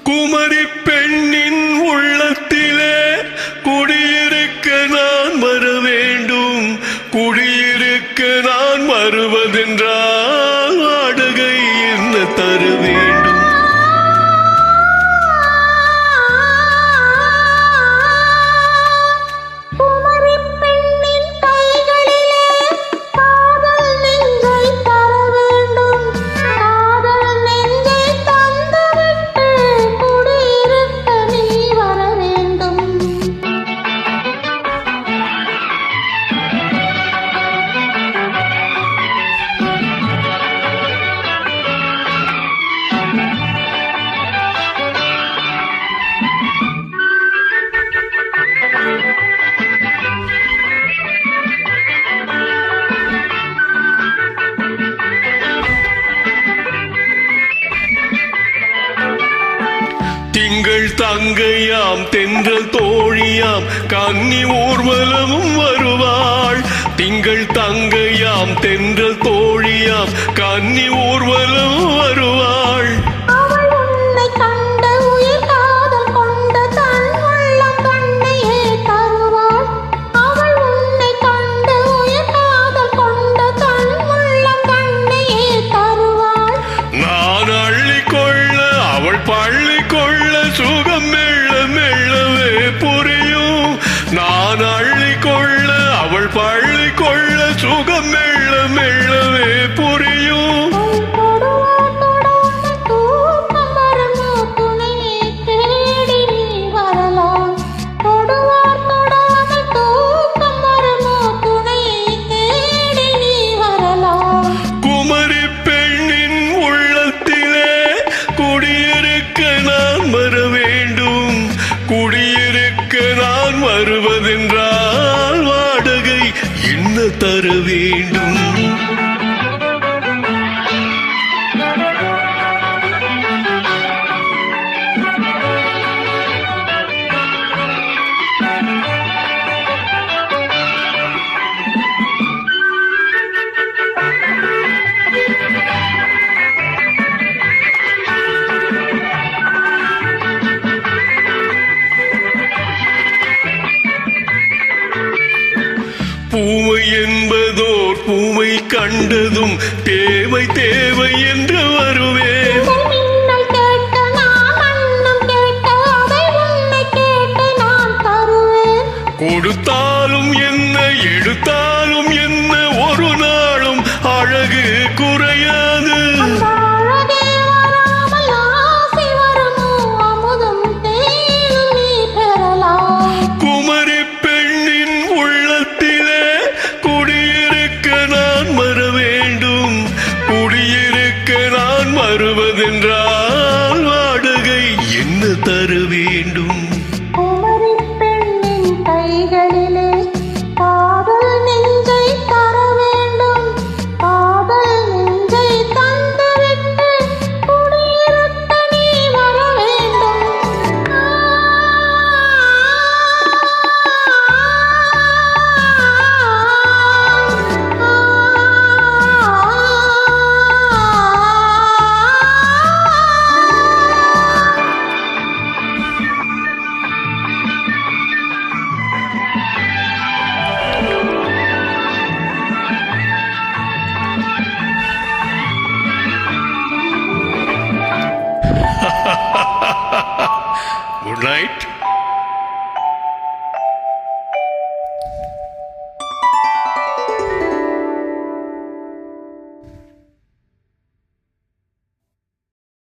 குமரி பெண்ணின் உள்ளத்திலே குடியிருக்க நான் வர வேண்டும். குடியிருக்க நான் வருவதென்றால் வாடகை என்ன தர வேண்டும்? திங்கள் தங்கையாம் தென்றல் தோழியாம் கன்னி ஊர்வலமும் வருவாள். திங்கள் தங்கையாம் தென்றல் தோழியாம் கன்னி ஊர்வலமும் வருவாள். நான் அள்ளிக்கொள்ள அவள் பள்ளி கொள்ள சுகம் மெல்ல மெல்லவே புரியும். நான் அள்ளிக்கொள்ள அவள் பள்ளி கொள்ள சுகம் மெல்ல மெல்லவே புரியும். குமரி பெண்ணின் உள்ளத்திலே குடியிருக்க நான் வர வேண்டும். குடியிருக்க நான் வருவதென்றால் வாடகை என்ன தர வேண்டும்? பூவை என்பதோர் பூவை கண்டதும் தேவை தேவை என்று வருவேன். கொடுத்தாலும் என்ன எடுத்தாலும் என்ன ஒரு நாளும் அழகு குறையாது. குமரி பெண்ணின் உள்ளத்திலே குடியிருக்க நான் வர வேண்டும். குடியிருக்க நான் வருவதென்றால் வாடகை என்ன தர வேண்டும்?